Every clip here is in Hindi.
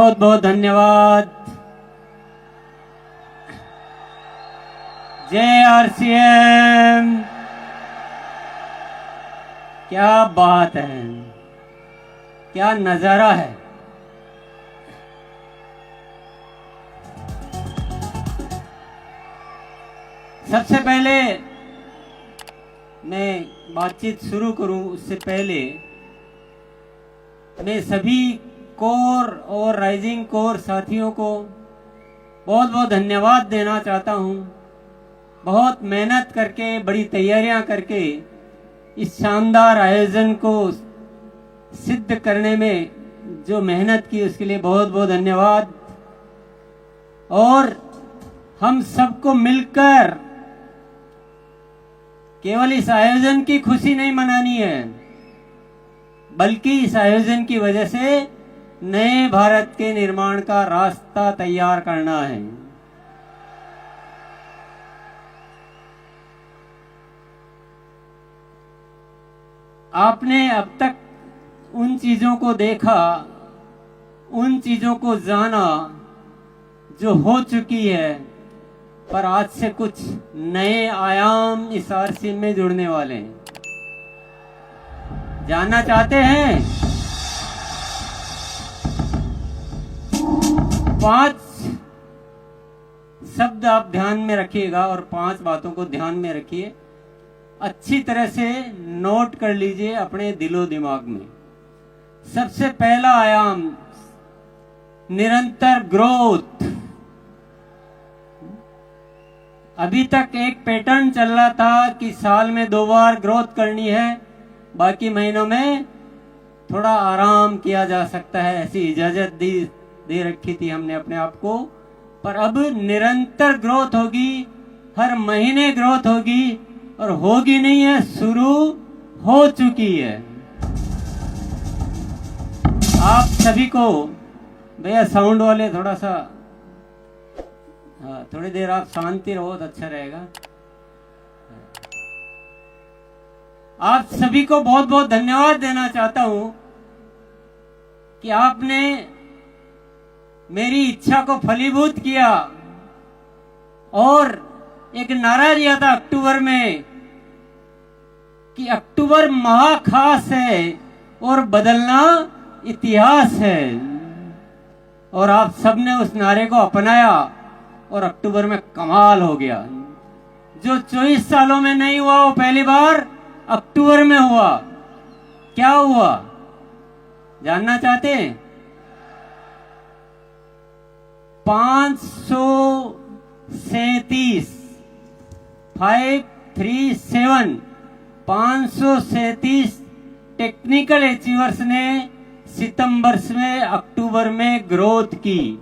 बहुत बहुत धन्यवाद। जय आरसीएम। क्या बात है, क्या नजारा है। सबसे पहले मैं बातचीत शुरू करूं उससे पहले मैं सभी कोर और राइजिंग कोर साथियों को बहुत बहुत धन्यवाद देना चाहता हूं। बहुत मेहनत करके, बड़ी तैयारियां करके इस शानदार आयोजन को सिद्ध करने में जो मेहनत की उसके लिए बहुत बहुत धन्यवाद। और हम सबको मिलकर केवल इस आयोजन की खुशी नहीं मनानी है, बल्कि इस आयोजन की वजह से नए भारत के निर्माण का रास्ता तैयार करना है। आपने अब तक उन चीजों को देखा, उन चीजों को जाना जो हो चुकी है, पर आज से कुछ नए आयाम इस आरसी में जुड़ने वाले हैं। जानना चाहते हैं? 5 शब्द आप ध्यान में रखिएगा और 5 बातों को ध्यान में रखिए, अच्छी तरह से नोट कर लीजिए अपने दिलो दिमाग में। सबसे पहला आयाम निरंतर ग्रोथ। अभी तक एक पैटर्न चल रहा था कि साल में 2 बार ग्रोथ करनी है, बाकी महीनों में थोड़ा आराम किया जा सकता है, ऐसी इजाजत दे रखी थी हमने अपने आप को। पर अब निरंतर ग्रोथ होगी, हर महीने ग्रोथ होगी, और होगी नहीं है, शुरू हो चुकी है। आप सभी को भैया साउंड वाले थोड़ा सा, हाँ, थोड़ी देर आप शांति रहो तो अच्छा रहेगा। आप सभी को बहुत बहुत धन्यवाद देना चाहता हूं कि आपने मेरी इच्छा को फलीभूत किया और एक नारा दिया था अक्टूबर में कि अक्टूबर महाखास है और बदलना इतिहास है। और आप सबने उस नारे को अपनाया और अक्टूबर में कमाल हो गया। जो 24 सालों में नहीं हुआ वो पहली बार अक्टूबर में हुआ। क्या हुआ जानना चाहते हैं? 537 टेक्निकल अचीवर्स ने सितंबर से अक्टूबर में ग्रोथ की।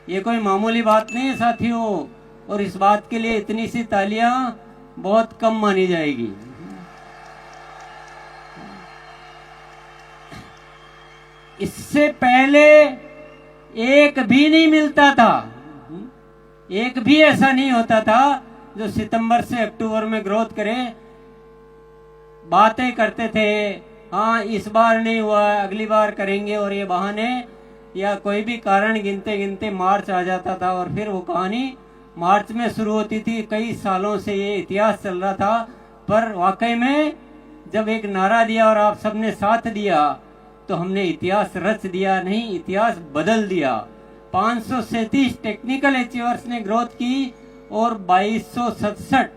ये कोई मामूली बात नहीं है साथियों, और इस बात के लिए इतनी सी तालियां बहुत कम मानी जाएगी। इससे पहले एक भी नहीं मिलता था, एक भी ऐसा नहीं होता था जो सितंबर से अक्टूबर में ग्रोथ करे। बातें करते थे, हाँ इस बार नहीं हुआ, अगली बार करेंगे, और ये बहाने या कोई भी कारण गिनते गिनते मार्च आ जाता था और फिर वो कहानी मार्च में शुरू होती थी। कई सालों से ये इतिहास चल रहा था, पर वाकई में जब एक नारा दिया और आप सबने साथ दिया तो हमने इतिहास रच दिया, नहीं इतिहास बदल दिया। 537 टेक्निकल अचीवर्स ने ग्रोथ की और 2267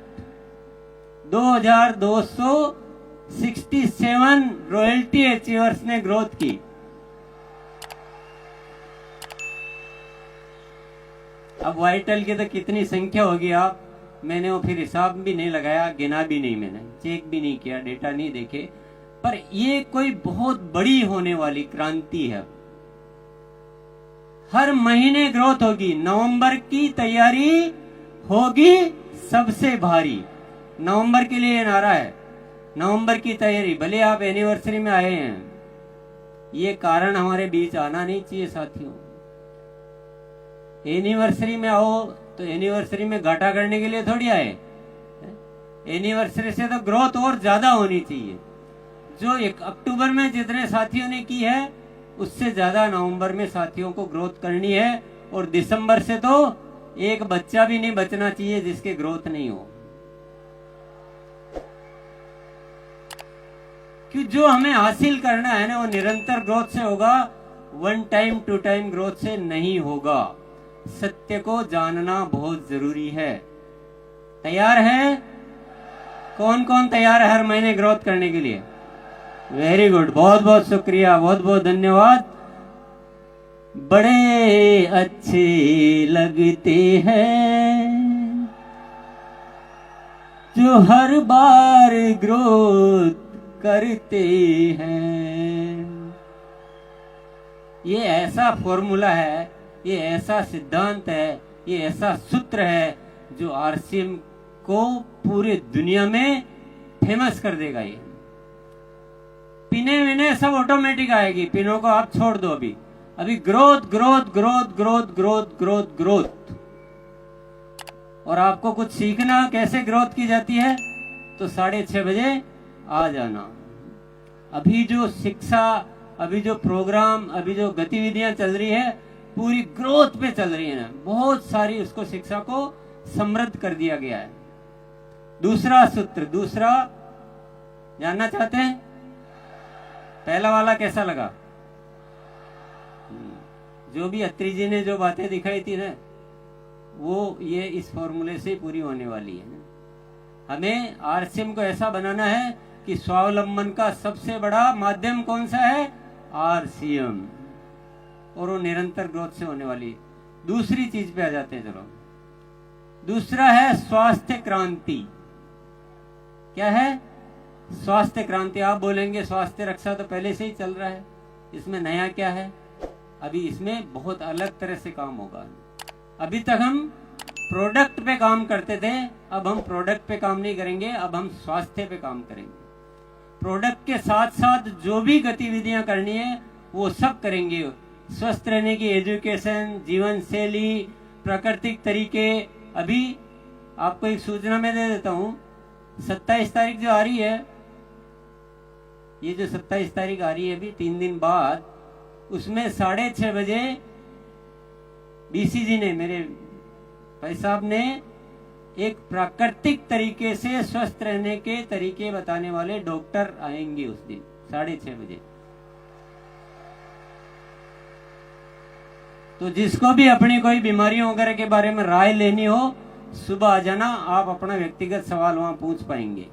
2267 रॉयल्टी अचीवर्स ने ग्रोथ की। अब वाइटल की तो कितनी संख्या होगी आप, मैंने वो फिर हिसाब भी नहीं लगाया, गिना भी नहीं, मैंने चेक भी नहीं किया, डेटा नहीं देखे। पर ये कोई बहुत बड़ी होने वाली क्रांति है। हर महीने ग्रोथ होगी। नवंबर की तैयारी होगी सबसे भारी। नवंबर के लिए नारा है, नवंबर की तैयारी। भले आप एनिवर्सरी में आए हैं, ये कारण हमारे बीच आना नहीं चाहिए साथियों। एनिवर्सरी में आओ तो एनिवर्सरी में घाटा करने के लिए थोड़ी आए। एनिवर्सरी से तो ग्रोथ और ज्यादा होनी चाहिए। जो 1 अक्टूबर में जितने साथियों ने की है उससे ज्यादा नवंबर में साथियों को ग्रोथ करनी है, और दिसंबर से तो एक बच्चा भी नहीं बचना चाहिए जिसके ग्रोथ नहीं हो। कि जो हमें हासिल करना है ना वो निरंतर ग्रोथ से होगा, 1 टाइम 2 टाइम ग्रोथ से नहीं होगा। सत्य को जानना बहुत जरूरी है। तैयार है? कौन कौन तैयार है हर महीने ग्रोथ करने के लिए? वेरी गुड, बहुत बहुत शुक्रिया, बहुत बहुत धन्यवाद। बड़े अच्छे लगते हैं जो हर बार ग्रोथ करते हैं। ये ऐसा फॉर्मूला है, ये ऐसा सिद्धांत है, ये ऐसा सूत्र है जो आरसीएम को पूरे दुनिया में फेमस कर देगा। ये पिने विने सब ऑटोमेटिक आएगी, पिनों को आप छोड़ दो। अभी growth growth growth growth growth growth growth. और आपको कुछ सीखना कैसे ग्रोथ की जाती है तो 6:30 बजे आ जाना। अभी जो शिक्षा, अभी जो प्रोग्राम, अभी जो गतिविधियां चल रही है पूरी ग्रोथ पे चल रही है ना, बहुत सारी उसको शिक्षा को समृद्ध कर दिया गया है। दूसरा सूत्र, दूसरा जानना चाहते हैं? पहला वाला कैसा लगा? जो भी अत्री जी ने जो बातें दिखाई थी ना वो ये इस फॉर्मूले से पूरी होने वाली है। हमें आरसीएम को ऐसा बनाना है कि स्वावलंबन का सबसे बड़ा माध्यम कौन सा है? आरसीएम, और वो निरंतर ग्रोथ से होने वाली है। दूसरी चीज पे आ जाते हैं। चलो, दूसरा है स्वास्थ्य क्रांति। क्या है? स्वास्थ्य क्रांति। आप बोलेंगे स्वास्थ्य रक्षा तो पहले से ही चल रहा है, इसमें नया क्या है? अभी इसमें बहुत अलग तरह से काम होगा। अभी तक हम प्रोडक्ट पे काम करते थे, अब हम प्रोडक्ट पे काम नहीं करेंगे, अब हम स्वास्थ्य पे काम करेंगे। प्रोडक्ट के साथ साथ जो भी गतिविधियां करनी है वो सब करेंगे। स्वस्थ रहने की एजुकेशन, जीवन शैली, प्राकृतिक तरीके। अभी आपको एक सूचना मैं दे देता हूँ, 27 तारीख जो आ रही है, ये जो 27 तारीख आ रही है अभी 3 दिन बाद, उसमें 6:30 बजे बीसी जी ने, मेरे भाई साहब ने, एक प्राकृतिक तरीके से स्वस्थ रहने के तरीके बताने वाले डॉक्टर आएंगे उस दिन 6:30 बजे। तो जिसको भी अपनी कोई बीमारियों वगैरह के बारे में राय लेनी हो, सुबह आ जाना, आप अपना व्यक्तिगत सवाल वहां पूछ पाएंगे।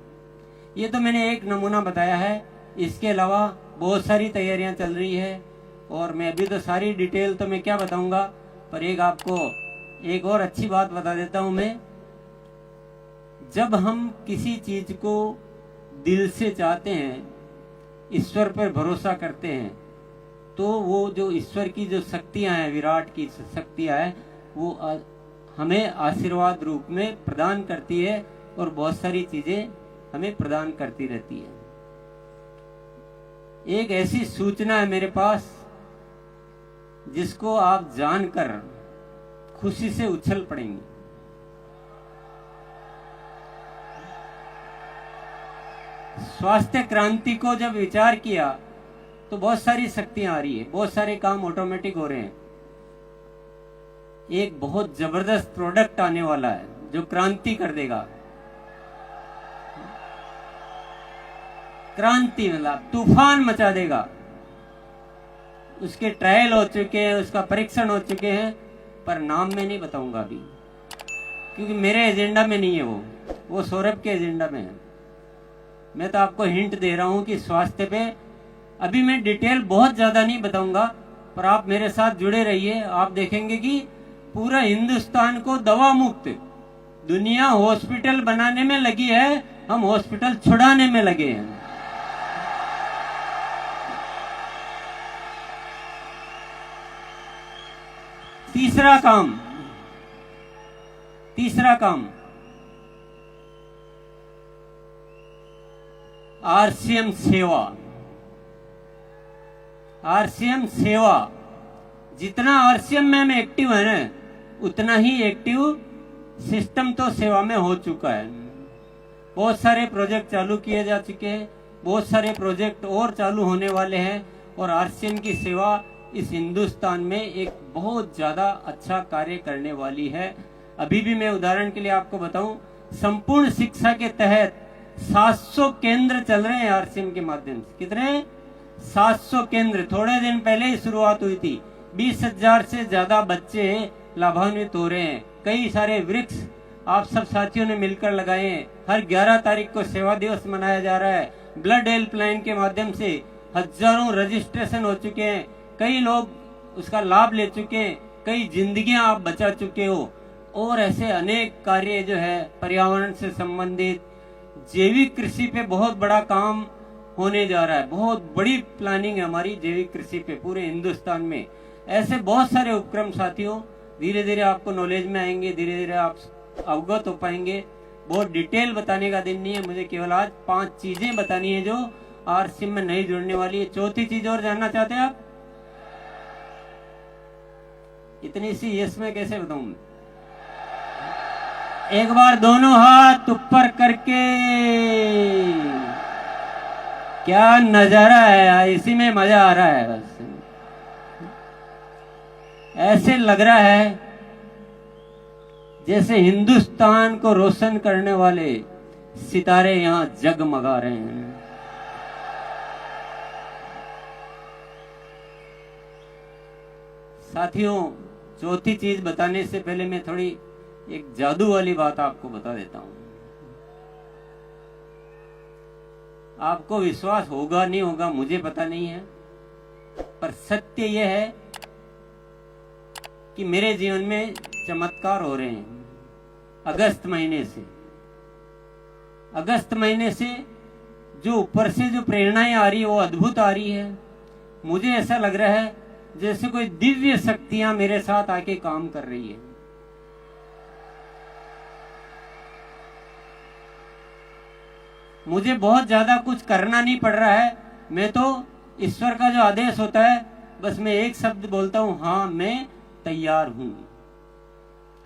ये तो मैंने एक नमूना बताया है, इसके अलावा बहुत सारी तैयारियां चल रही है, और मैं अभी तो सारी डिटेल तो मैं क्या बताऊंगा, पर एक आपको एक और अच्छी बात बता देता हूं मैं। जब हम किसी चीज को दिल से चाहते हैं, ईश्वर पर भरोसा करते हैं, तो वो जो ईश्वर की जो शक्तियां हैं, विराट की शक्तियां हैं, वो हमें आशीर्वाद रूप में प्रदान करती है, और बहुत सारी चीजें हमें प्रदान करती रहती है। एक ऐसी सूचना है मेरे पास जिसको आप जानकर खुशी से उछल पड़ेंगे। स्वास्थ्य क्रांति को जब विचार किया तो बहुत सारी शक्तियां आ रही है, बहुत सारे काम ऑटोमेटिक हो रहे हैं। एक बहुत जबरदस्त प्रोडक्ट आने वाला है जो क्रांति कर देगा। क्रांति मतलब तूफान मचा देगा। उसके ट्रायल हो चुके हैं, उसका परीक्षण हो चुके हैं, पर नाम में नहीं बताऊंगा अभी, क्योंकि मेरे एजेंडा में नहीं है वो सौरभ के एजेंडा में है। मैं तो आपको हिंट दे रहा हूं कि स्वास्थ्य पे अभी मैं डिटेल बहुत ज्यादा नहीं बताऊंगा, पर आप मेरे साथ जुड़े रहिए। आप देखेंगे कि पूरा हिंदुस्तान को दवा मुक्त, दुनिया हॉस्पिटल बनाने में लगी है, हम हॉस्पिटल छुड़ाने में लगे हैं। तीसरा काम आरसीएम सेवा। आरसीएम सेवा, जितना आरसीएम में हम एक्टिव है ना, उतना ही एक्टिव सिस्टम तो सेवा में हो चुका है। बहुत सारे प्रोजेक्ट चालू किए जा चुके हैं। बहुत सारे प्रोजेक्ट और चालू होने वाले हैं और आरसीएम की सेवा इस हिंदुस्तान में एक बहुत ज्यादा अच्छा कार्य करने वाली है। अभी भी मैं उदाहरण के लिए आपको बताऊं, संपूर्ण शिक्षा के तहत 700 केंद्र चल रहे हैं आरसीएम के माध्यम से। कितने? 700 केंद्र। थोड़े दिन पहले ही शुरुआत हुई थी। 20,000 से ज्यादा बच्चे लाभान्वित हो रहे हैं। कई सारे वृक्ष आप सब साथियों ने मिलकर लगाए हैं। हर 11 तारीख को सेवा दिवस मनाया जा रहा है। ब्लड हेल्पलाइन के माध्यम से हजारों रजिस्ट्रेशन हो चुके हैं। कई लोग उसका लाभ ले चुके हैं। कई जिंदगियां आप बचा चुके हो। और ऐसे अनेक कार्य जो है पर्यावरण से संबंधित, जैविक कृषि पे बहुत बड़ा काम होने जा रहा है। बहुत बड़ी प्लानिंग है हमारी जैविक कृषि पे पूरे हिंदुस्तान में। ऐसे बहुत सारे उपक्रम साथियों धीरे धीरे आपको नॉलेज में आएंगे, धीरे धीरे आप अवगत हो पाएंगे। बहुत डिटेल बताने का दिन नहीं है, मुझे केवल आज 5 चीजें बतानी है जो आरसीएम में नहीं जुड़ने वाली है। चौथी चीज और जानना चाहते हैं आप? इतनी सी यस में कैसे बताऊं? एक बार दोनों हाथ ऊपर करके, क्या नजारा है, इसी में मजा आ रहा है। बस ऐसे लग रहा है जैसे हिंदुस्तान को रोशन करने वाले सितारे यहां जगमगा रहे हैं। साथियों, चौथी चीज बताने से पहले मैं थोड़ी एक जादू वाली बात आपको बता देता हूं। आपको विश्वास होगा नहीं होगा मुझे पता नहीं है, पर सत्य यह है कि मेरे जीवन में चमत्कार हो रहे हैं। अगस्त महीने से जो ऊपर से जो प्रेरणाएं आ रही है वो अद्भुत आ रही है। मुझे ऐसा लग रहा है जैसे कोई दिव्य शक्तियां मेरे साथ आके काम कर रही है। मुझे बहुत ज्यादा कुछ करना नहीं पड़ रहा है। मैं तो ईश्वर का जो आदेश होता है बस मैं एक शब्द बोलता हूं, हाँ मैं तैयार हूं,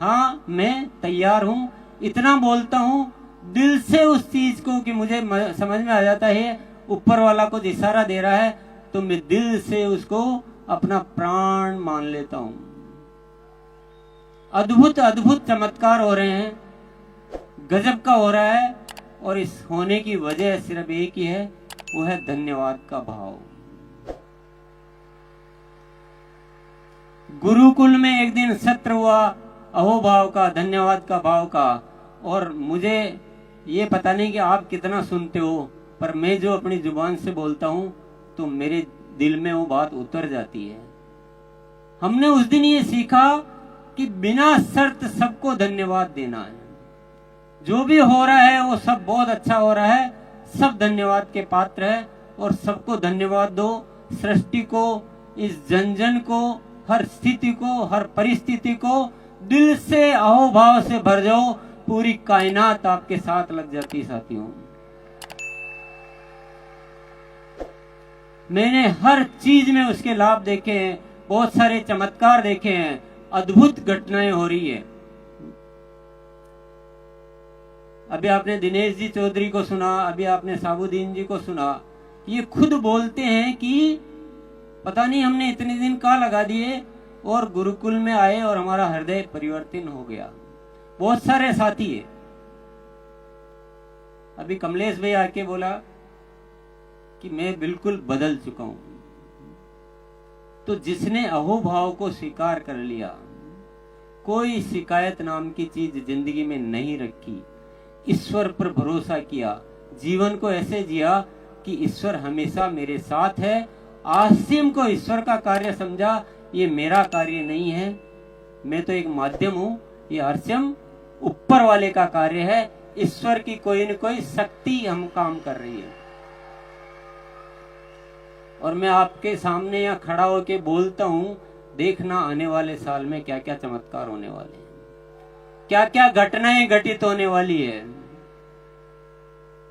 हाँ मैं तैयार हूं। इतना बोलता हूं दिल से उस चीज को कि मुझे समझ में आ जाता है ऊपर वाला कुछ इशारा दे रहा है तो मैं दिल से उसको अपना प्राण मान लेता हूं। अद्भुत अद्भुत चमत्कार हो रहे हैं, गजब का हो रहा है। और इस होने की वजह सिर्फ एक ही है, वो है धन्यवाद का भाव। गुरुकुल में एक दिन सत्र हुआ अहोभाव का, धन्यवाद का भाव का। और मुझे ये पता नहीं कि आप कितना सुनते हो, पर मैं जो अपनी जुबान से बोलता हूं तो मेरे दिल में वो बात उतर जाती है। हमने उस दिन ये सीखा कि बिना शर्त सबको धन्यवाद देना है। जो भी हो रहा है वो सब बहुत अच्छा हो रहा है, सब धन्यवाद के पात्र है और सबको धन्यवाद दो। सृष्टि को, इस जन जन को, हर स्थिति को, हर परिस्थिति को दिल से अहोभाव से भर जाओ, पूरी कायनात आपके साथ लग जाती। साथियों, मैंने हर चीज में उसके लाभ देखे हैं, बहुत सारे चमत्कार देखे हैं, अद्भुत घटनाएं हो रही है। अभी आपने दिनेश जी चौधरी को सुना, अभी आपने साबुद्दीन जी को सुना। ये खुद बोलते हैं कि पता नहीं हमने इतने दिन कहाँ लगा दिए और गुरुकुल में आए और हमारा हृदय परिवर्तन हो गया। बहुत सारे साथी है। अभी कमलेश भाई आके बोला कि मैं बिल्कुल बदल चुका हूं। तो जिसने अहोभाव को स्वीकार कर लिया, कोई शिकायत नाम की चीज जिंदगी में नहीं रखी, ईश्वर पर भरोसा किया, जीवन को ऐसे जिया कि ईश्वर हमेशा मेरे साथ है, आरसीएम को ईश्वर का कार्य समझा, ये मेरा कार्य नहीं है, मैं तो एक माध्यम हूं, ये आरसीएम ऊपर वाले का कार्य है, ईश्वर की कोई न कोई शक्ति हम काम कर रही है। और मैं आपके सामने यहाँ खड़ा होके बोलता हूं, देखना आने वाले साल में क्या क्या चमत्कार होने वाले हैं, क्या क्या घटनाएं घटित होने वाली है।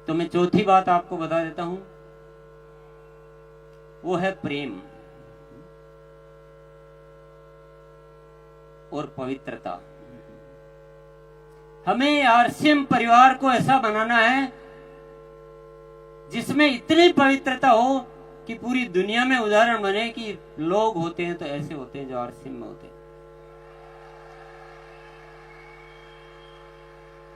तो मैं चौथी बात आपको बता देता हूं, वो है प्रेम और पवित्रता। हमें आरसीएम परिवार को ऐसा बनाना है जिसमें इतनी पवित्रता हो कि पूरी दुनिया में उदाहरण बने कि लोग होते हैं तो ऐसे होते हैं जो आरसीएम में होते हैं।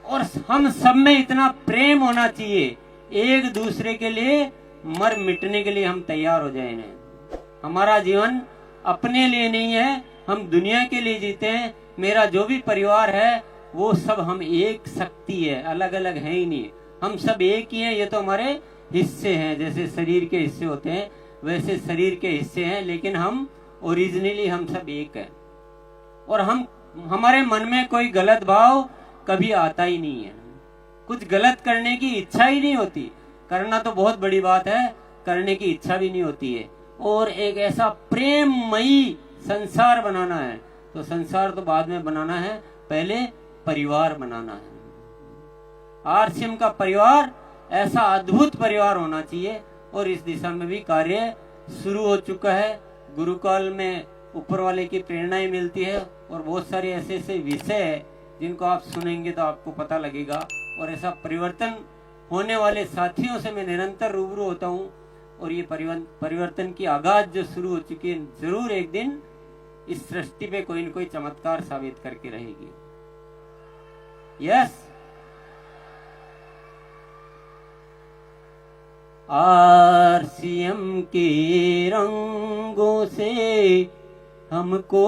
और हम सब में इतना प्रेम होना चाहिए, एक दूसरे के लिए मर मिटने के लिए हम तैयार हो जाए। हमारा जीवन अपने लिए नहीं है, हम दुनिया के लिए जीते हैं। मेरा जो भी परिवार है वो सब हम एक शक्ति है, अलग अलग है ही नहीं, हम सब एक ही हैं। ये तो हमारे हिस्से हैं, जैसे शरीर के हिस्से होते हैं वैसे शरीर के हिस्से हैं, लेकिन हम ओरिजिनली हम सब एक हैं। और हमारे मन में कोई गलत भाव कभी आता ही नहीं है, कुछ गलत करने की इच्छा ही नहीं होती। करना तो बहुत बड़ी बात है, करने की इच्छा भी नहीं होती है। और एक ऐसा प्रेममयी संसार बनाना है, तो संसार तो बाद में बनाना है, पहले परिवार बनाना है। आरसीएम का परिवार ऐसा अद्भुत परिवार होना चाहिए, और इस दिशा में भी कार्य शुरू हो चुका है। गुरुकाल में ऊपर वाले की प्रेरणाएं मिलती है, और बहुत सारे ऐसे ऐसे विषय है जिनको आप सुनेंगे तो आपको पता लगेगा। और ऐसा परिवर्तन होने वाले साथियों से मैं निरंतर रूबरू होता हूँ, और ये परिवर्तन की आगाज जो शुरू हो चुकी है, जरूर एक दिन इस सृष्टि पे कोई न कोई चमत्कार साबित करके रहेगी। यस, आरसीएम के रंगों से हमको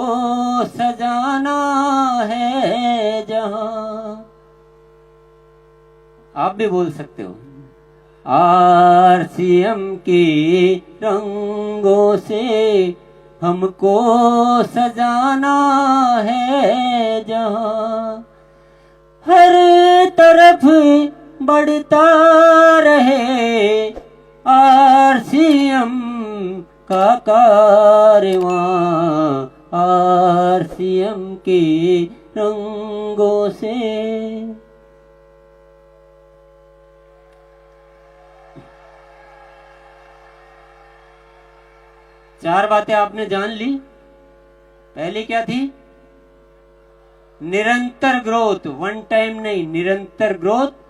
सजाना है जहां। आप भी बोल सकते हो, आरसीएम के रंगों से हमको सजाना है जहां, हर तरफ बढ़ता रहे आरसीएम का कारवां, आरसीएम के रंगों से। चार बातें आपने जान ली। पहली क्या थी? निरंतर ग्रोथ, वन टाइम नहीं, निरंतर ग्रोथ।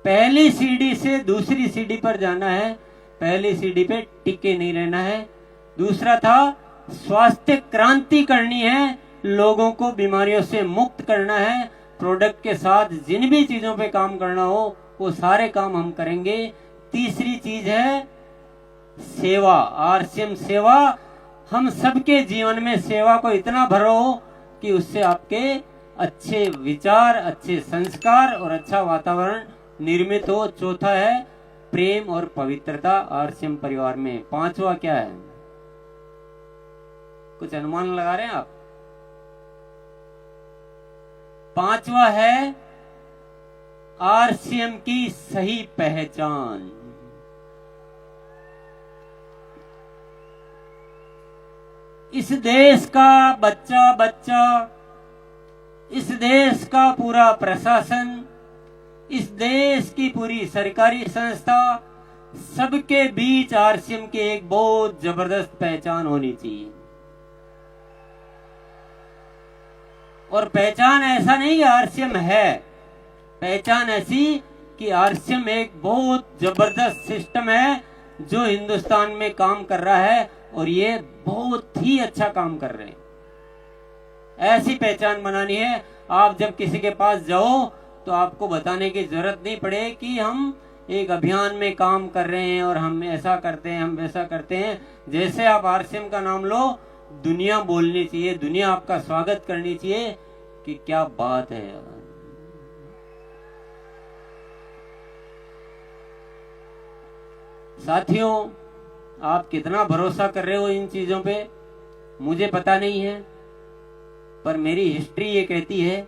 पहली सीढ़ी से दूसरी सीढ़ी पर जाना है, पहली सीढ़ी पे टिके नहीं रहना है। दूसरा था स्वास्थ्य क्रांति करनी है, लोगों को बीमारियों से मुक्त करना है। प्रोडक्ट के साथ जिन भी चीजों पे काम करना हो वो सारे काम हम करेंगे। तीसरी चीज है सेवा, आरसीएम सेवा। हम सबके जीवन में सेवा को इतना भरो कि उससे आपके अच्छे विचार, अच्छे संस्कार और अच्छा वातावरण निर्मित हो। चौथा है प्रेम और पवित्रता आरसीएम परिवार में। पांचवा क्या है? कुछ अनुमान लगा रहे हैं आप? पांचवा है आरसीएम की सही पहचान। इस देश का बच्चा, इस देश का पूरा प्रशासन, इस देश की पूरी सरकारी संस्था, सबके बीच आरसीएम की एक बहुत जबरदस्त पहचान होनी चाहिए। और पहचान ऐसा नहीं कि आरसीएम है, पहचान ऐसी कि आरसीएम एक बहुत जबरदस्त सिस्टम है जो हिंदुस्तान में काम कर रहा है, और ये बहुत ही अच्छा काम कर रहे हैं। ऐसी पहचान बनानी है। आप जब किसी के पास जाओ तो आपको बताने की जरूरत नहीं पड़े कि हम एक अभियान में काम कर रहे हैं और हम ऐसा करते हैं, हम वैसा करते हैं। जैसे आप आरसीएम का नाम लो, दुनिया बोलनी चाहिए, दुनिया आपका स्वागत करनी चाहिए कि क्या बात है यार। साथियों, आप कितना भरोसा कर रहे हो इन चीजों पे मुझे पता नहीं है, पर मेरी हिस्ट्री ये कहती है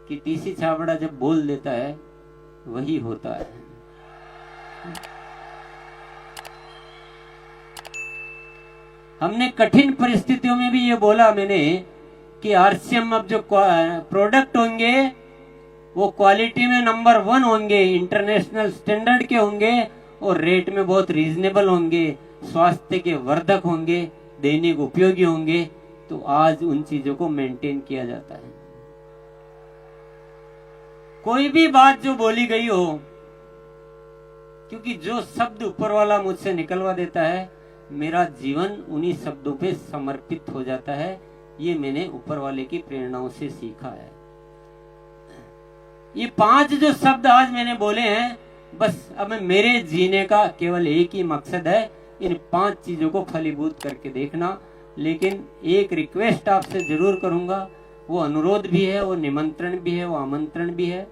कि टीसी छाबड़ा जब बोल देता है वही होता है। हमने कठिन परिस्थितियों में भी ये बोला मैंने कि आरसीएम अब जो प्रोडक्ट होंगे वो क्वालिटी में नंबर 1 होंगे, इंटरनेशनल स्टैंडर्ड के होंगे और रेट में बहुत रीजनेबल होंगे, स्वास्थ्य के वर्धक होंगे, दैनिक उपयोगी होंगे। तो आज उन चीजों को मेंटेन किया जाता है। कोई भी बात जो बोली गई हो क्योंकि जो शब्द ऊपर वाला मुझसे निकलवा देता है, मेरा जीवन उन्हीं शब्दों पे समर्पित हो जाता है। ये मैंने ऊपर वाले की प्रेरणाओं से सीखा है। ये 5 जो शब्द आज मैंने बोले हैं, बस अब मेरे जीने का केवल एक ही मकसद है, इन 5 चीजों को फलीभूत करके देखना। लेकिन एक रिक्वेस्ट आपसे जरूर करूंगा, वो अनुरोध भी है, वो निमंत्रण भी है, वो आमंत्रण भी है।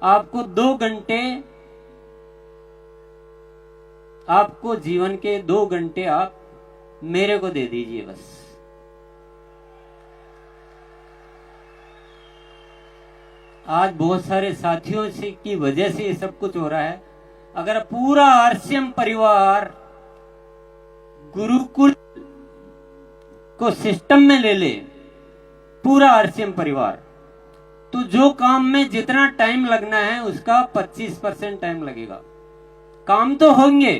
आपको 2 घंटे, आपको जीवन के 2 घंटे आप मेरे को दे दीजिए बस। आज बहुत सारे साथियों से की वजह से ये सब कुछ हो रहा है। अगर पूरा आरसीएम परिवार गुरुकुल को सिस्टम में ले ले, पूरा आरसीएम परिवार, तो जो काम में जितना टाइम लगना है उसका 25% टाइम लगेगा। काम तो होंगे,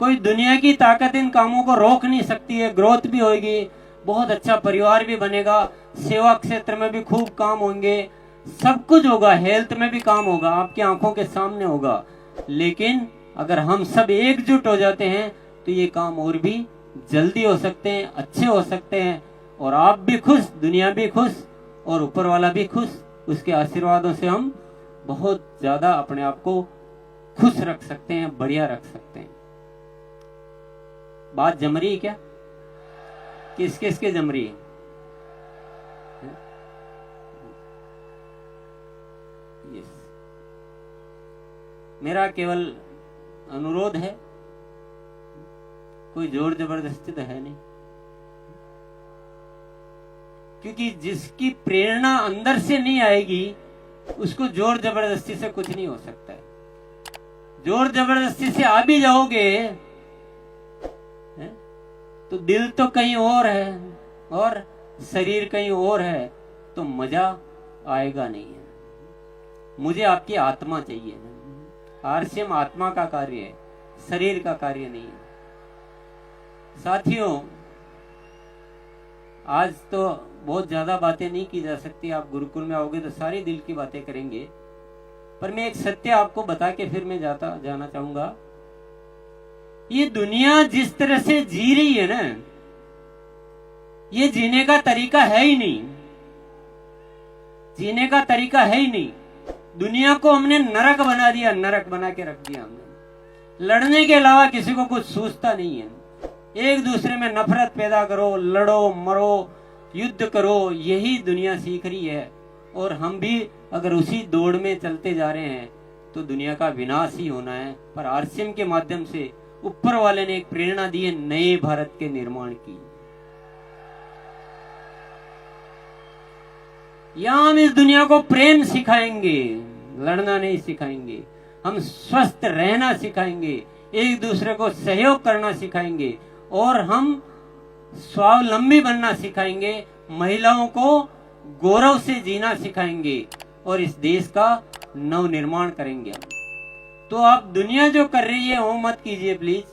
कोई दुनिया की ताकत इन कामों को रोक नहीं सकती है। ग्रोथ भी होगी, बहुत अच्छा परिवार भी बनेगा, सेवा क्षेत्र में भी खूब काम होंगे, सब कुछ होगा, हेल्थ में भी काम होगा, आपकी आंखों के सामने होगा। लेकिन अगर हम सब एकजुट हो जाते हैं तो ये काम और भी जल्दी हो सकते हैं, अच्छे हो सकते हैं, और आप भी खुश, दुनिया भी खुश, और ऊपर वाला भी खुश। उसके आशीर्वादों से हम बहुत ज्यादा अपने आप को खुश रख सकते हैं, बढ़िया रख सकते हैं। बात जम रही है क्या? किस किस के जम रही है? यस, मेरा केवल अनुरोध है, कोई जोर जबरदस्ती तो है नहीं, क्योंकि जिसकी प्रेरणा अंदर से नहीं आएगी उसको जोर जबरदस्ती से कुछ नहीं हो सकता है। जोर जबरदस्ती से आ भी जाओगे तो दिल तो कहीं और है और शरीर कहीं और है, तो मजा आएगा नहीं है। मुझे आपकी आत्मा चाहिए। आरसीएम आत्मा का कार्य है, शरीर का कार्य नहीं है। साथियों, आज तो बहुत ज्यादा बातें नहीं की जा सकती, आप गुरुकुल में आओगे तो सारी दिल की बातें करेंगे, पर मैं एक सत्य आपको बता के फिर मैं जाना चाहूंगा। ये दुनिया जिस तरह से जी रही है ना, ये जीने का तरीका है ही नहीं, जीने का तरीका है ही नहीं। दुनिया को हमने नरक बना दिया, नरक बना के रख दिया हमने। लड़ने के अलावा किसी को कुछ सूझता नहीं है। एक दूसरे में नफरत पैदा करो, लड़ो, मरो, युद्ध करो, यही दुनिया सीख रही है। और हम भी अगर उसी दौड़ में चलते जा रहे हैं तो दुनिया का विनाश ही होना है। पर आरसीएम के माध्यम से ऊपर वाले ने एक प्रेरणा दी है नए भारत के निर्माण की। यहां हम इस दुनिया को प्रेम सिखाएंगे, लड़ना नहीं सिखाएंगे। हम स्वस्थ रहना सिखाएंगे, एक दूसरे को सहयोग करना सिखाएंगे, और हम स्वावलंबी बनना सिखाएंगे, महिलाओं को गौरव से जीना सिखाएंगे, और इस देश का नव निर्माण करेंगे। तो आप दुनिया जो कर रही है वो मत कीजिए प्लीज।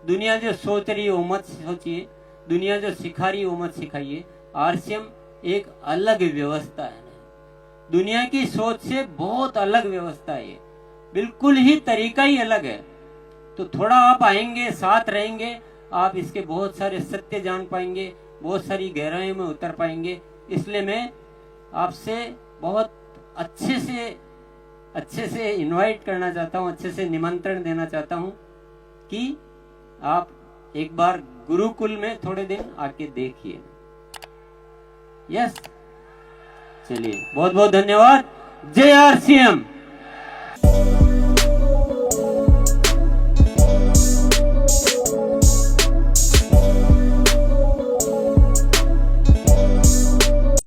दुनिया जो सोच रही है वो मत सोचिए, दुनिया जो सिखा रही है वो मत सिखाइए। आरसीएम एक अलग व्यवस्था है, दुनिया की सोच से बहुत अलग व्यवस्था है, बिल्कुल ही तरीका ही अलग है। तो थोड़ा आप आएंगे, साथ रहेंगे, आप इसके बहुत सारे सत्य जान पाएंगे, बहुत सारी गहराइयों में उतर पाएंगे। इसलिए मैं आपसे बहुत अच्छे से इनवाइट करना चाहता हूं, अच्छे से निमंत्रण देना चाहता हूं कि आप एक बार गुरुकुल में थोड़े दिन आके देखिए। यस, चलिए, बहुत बहुत धन्यवाद। जय आरसीएम।